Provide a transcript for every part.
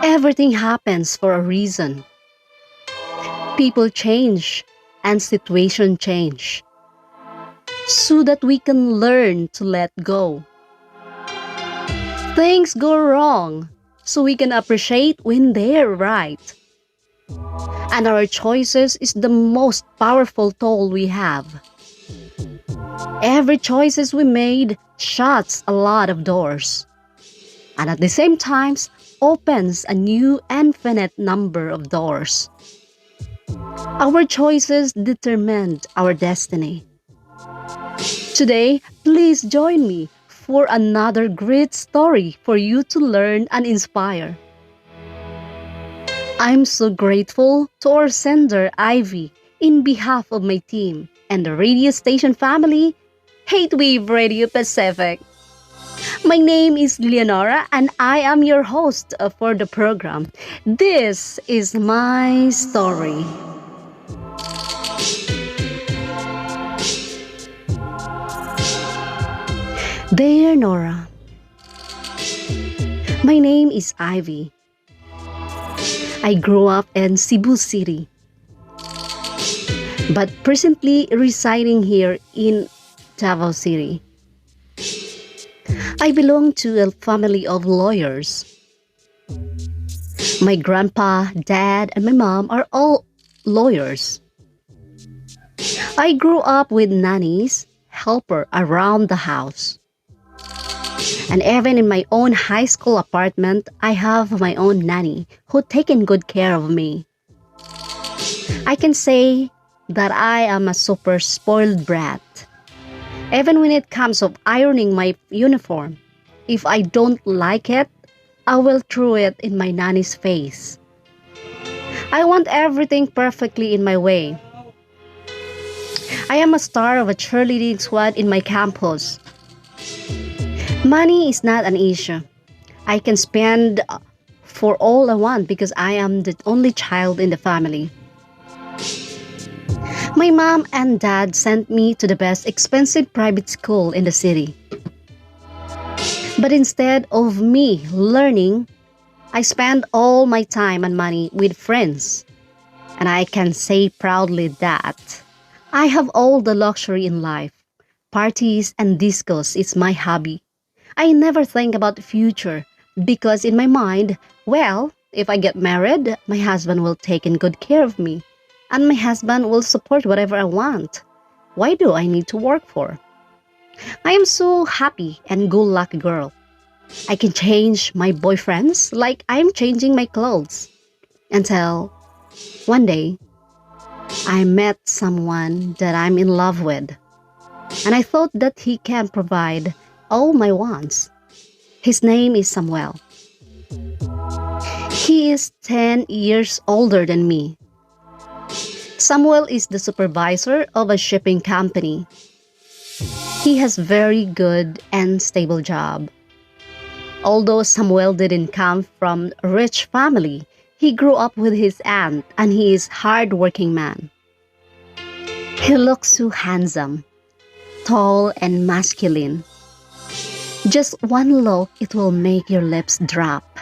Everything happens for a reason. People change and situation change so that we can learn to let go. Things go wrong so we can appreciate when they're right. And our choices is the most powerful tool we have. Every choices we made shuts a lot of doors, and at the same time opens a new infinite number of doors. Our choices determined our destiny. Today, please join me for another great story for you to learn and inspire. I'm so grateful to our sender Ivy in behalf of my team and the radio station family, Hatewave Radio Pacific. My name is Leonora and I am your host for the program. This is my story. Dear Nora, my name is Ivy. I grew up in Cebu City, but presently residing here in Davao City. I belong to a family of lawyers. My grandpa, dad, and my mom are all lawyers. I grew up with nannies, helper around the house. And even in my own high school apartment, I have my own nanny who taken good care of me. I can say that I am a super spoiled brat. Even when it comes of ironing my uniform, if I don't like it, I will throw it in my nanny's face. I want everything perfectly in my way. I am a star of a cheerleading squad in my campus. Money is not an issue. I can spend for all I want because I am the only child in the family. My mom and dad sent me to the best expensive private school in the city. But instead of me learning, I spend all my time and money with friends. And I can say proudly that I have all the luxury in life. Parties and discos is my hobby. I never think about the future because in my mind, well, if I get married, my husband will take in good care of me. And my husband will support whatever I want. Why do I need to work for? I am so happy and go-lucky girl. I can change my boyfriends like I'm changing my clothes. Until one day, I met someone that I'm in love with. And I thought that he can provide all my wants. His name is Samuel. He is 10 years older than me. Samuel is the supervisor of a shipping company. He has very good and stable job. Although Samuel didn't come from a rich family, he grew up with his aunt and he is hard-working man. He looks so handsome, tall and masculine. Just one look, it will make your lips drop.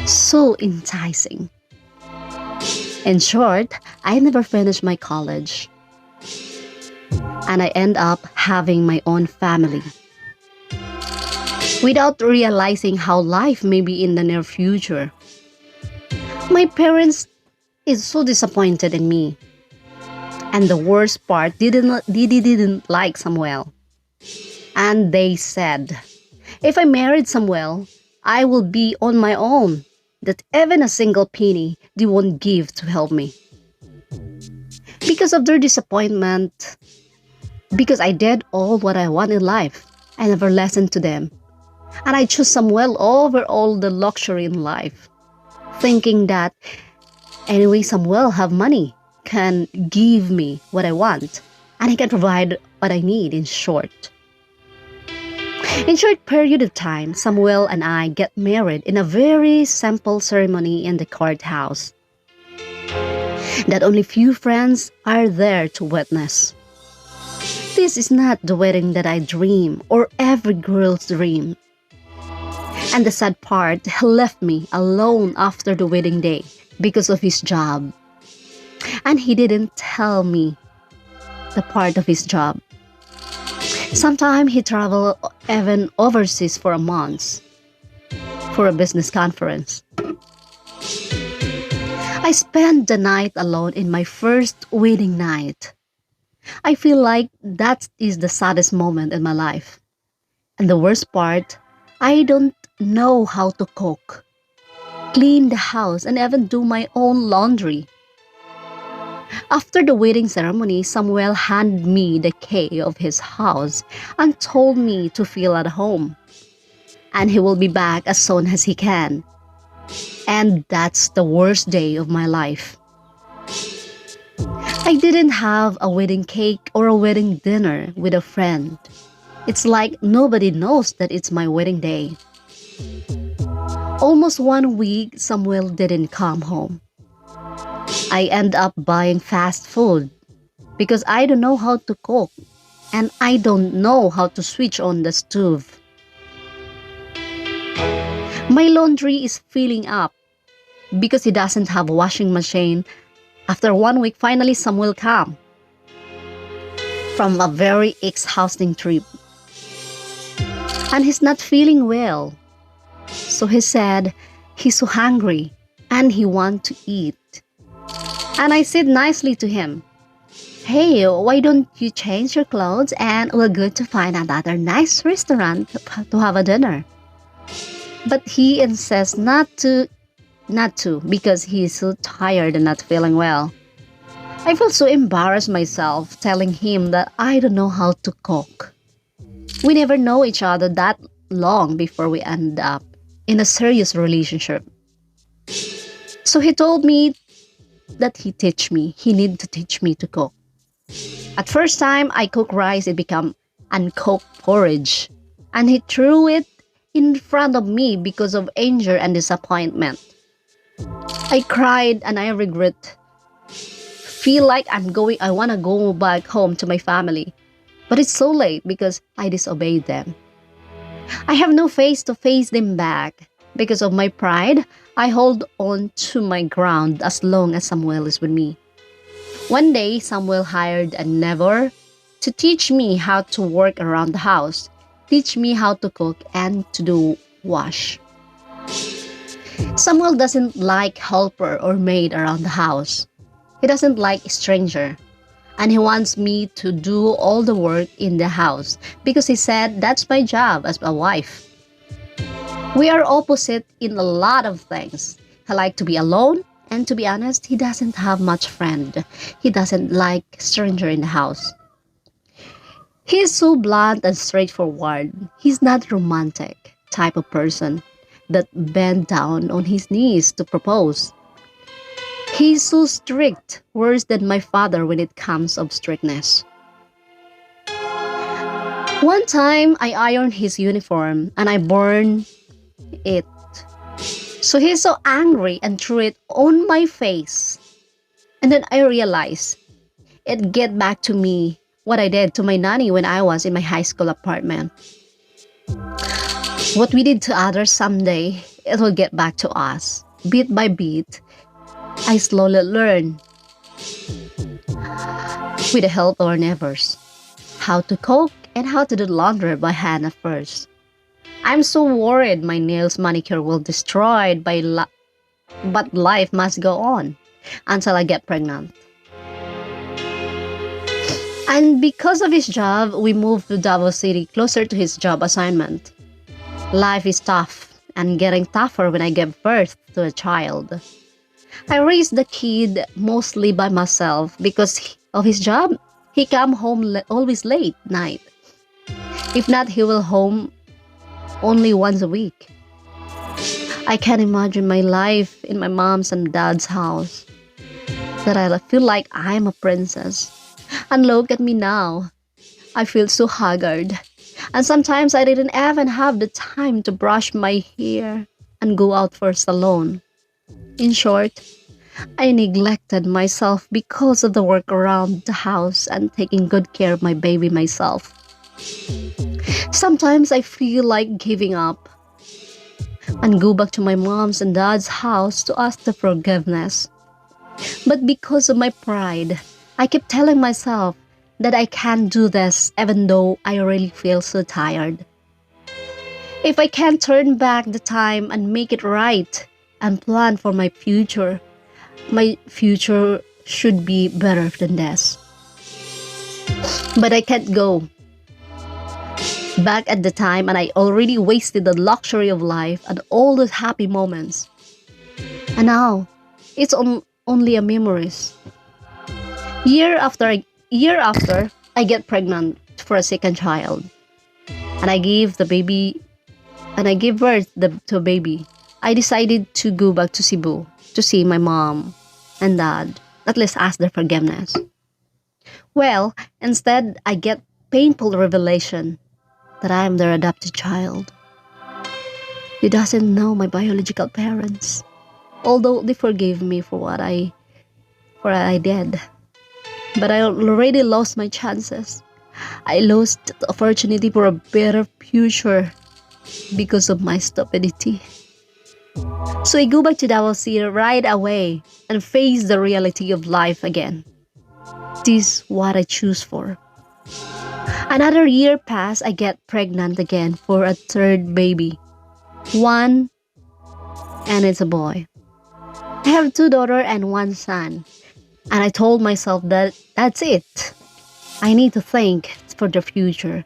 So enticing. In short, I never finished my college. And I end up having my own family. Without realizing how life may be in the near future. My parents is so disappointed in me. And the worst part, they didn't like Samuel. And they said, if I married Samuel, I will be on my own. That even a single penny they won't give to help me. Because of their disappointment, because I did all what I want in life, I never listened to them. And I chose Samuel over all the luxury in life, thinking that anyway Samuel have money, can give me what I want, and he can provide what I need in short. In short period of time, Samuel and I get married in a very simple ceremony in the courthouse that only few friends are there to witness. This is not the wedding that I dream or every girl's dream. And the sad part, he left me alone after the wedding day because of his job. And he didn't tell me the part of his job. Sometimes he traveled even overseas for a month for a business conference. I spent the night alone in my first wedding night. I feel like that is the saddest moment in my life. And the worst part, I don't know how to cook, clean the house, and even do my own laundry. After the wedding ceremony, Samuel handed me the key of his house and told me to feel at home. And he will be back as soon as he can. And that's the worst day of my life. I didn't have a wedding cake or a wedding dinner with a friend. It's like nobody knows that it's my wedding day. Almost 1 week, Samuel didn't come home. I end up buying fast food because I don't know how to cook and I don't know how to switch on the stove. My laundry is filling up because he doesn't have a washing machine. After 1 week, finally Samuel came from a very exhausting trip. And he's not feeling well. So he said he's so hungry and he wants to eat. And I said nicely to him, "Hey, why don't you change your clothes and we're going to find another nice restaurant to have a dinner?" But he insists not to because he's so tired and not feeling well. I feel so embarrassed myself telling him that I don't know how to cook. We never know each other that long before we end up in a serious relationship. So he told me that he needed to teach me to cook. At first time I cook rice, it became uncooked porridge. And he threw it in front of me because of anger and disappointment. I cried and I feel like I want to go back home to my family. But it's so late because I disobeyed them. I have no face to face them back. Because of my pride, I hold on to my ground as long as Samuel is with me. One day, Samuel hired a neighbor to teach me how to work around the house, teach me how to cook and to do wash. Samuel doesn't like helper or maid around the house. He doesn't like stranger. And he wants me to do all the work in the house because he said that's my job as a wife. We are opposite in a lot of things. He likes to be alone, and to be honest, he doesn't have much friend. He doesn't like stranger in the house. He is so blunt and straightforward. He's not romantic type of person that bend down on his knees to propose. He's so strict, worse than my father when it comes of strictness. One time, I ironed his uniform and I burned it. So he's so angry and threw it on my face. And then I realized it get back to me what I did to my nanny when I was in my high school apartment. What we did to others someday, it will get back to us. Bit by bit, I slowly learned with the help of our neighbors how to cook and how to do laundry by hand at first. I'm so worried my nails manicure will destroyed but life must go on until I get pregnant. And because of his job, we moved to Davao City closer to his job assignment. Life is tough and getting tougher when I gave birth to a child. I raised the kid mostly by myself because of his job. He come home always late night. If not, he will home only once a week. I can't imagine my life in my mom's and dad's house. That I feel like I'm a princess. And look at me now. I feel so haggard. And sometimes I didn't even have the time to brush my hair and go out for a salon. In short, I neglected myself because of the work around the house and taking good care of my baby myself. Sometimes I feel like giving up. and go back to my mom's and dad's house to ask the forgiveness. But because of my pride, I kept telling myself that I can't do this even though I really feel so tired. If I can't turn back the time and make it right and plan for my future should be better than this. But I can't go back at the time, and I already wasted the luxury of life and all those happy moments. And now, it's only a memories. Year after, I get pregnant for a second child, and I gave birth to a baby. I decided to go back to Cebu to see my mom and dad, at least ask their forgiveness. Well, instead, I get painful revelation that I am their adopted child. They doesn't know my biological parents, although they forgave me for what I did. But I already lost my chances. I lost the opportunity for a better future because of my stupidity. So I go back to Davao City right away and face the reality of life again. This is what I choose for. Another year passed, I get pregnant again for a third baby. One, and it's a boy. I have 2 daughters and 1 son. And I told myself that that's it. I need to think for the future.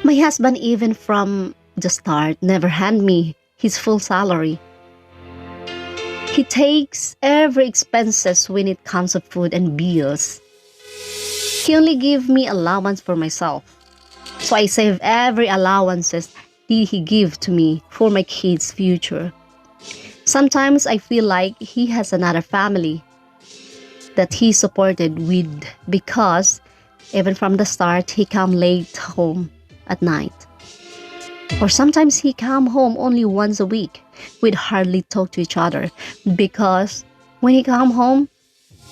My husband, even from the start, never hand me his full salary. He takes every expenses when it comes to food and bills. He only give me allowance for myself. So I save every allowances that he give to me for my kids' future. Sometimes I feel like he has another family that he supported with, because even from the start he come late home at night. Or sometimes he come home only once a week. We'd hardly talk to each other because when he come home,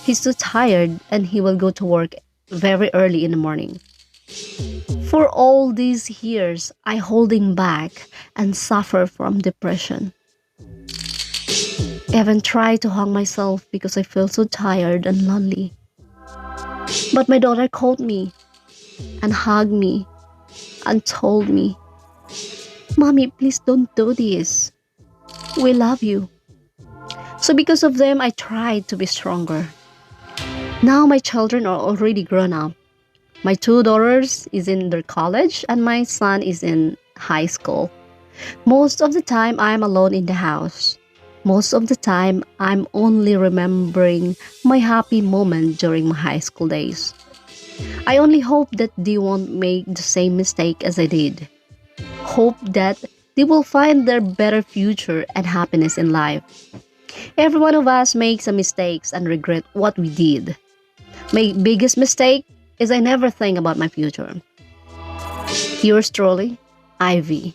he's too tired and he will go to work very early in the morning. For all these years, I holding back and suffer from depression. Even try to hang myself because I feel so tired and lonely. But my daughter called me and hugged me and told me, "Mommy, please don't do this. We love you." So because of them, I tried to be stronger. Now my children are already grown up. My 2 daughters is in their college and my son is in high school. Most of the time, I am alone in the house. Most of the time, I'm only remembering my happy moment during my high school days. I only hope that they won't make the same mistake as I did. Hope that they will find their better future and happiness in life. Every one of us makes a mistakes and regret what we did. My biggest mistake is I never think about my future. Yours truly, Ivy.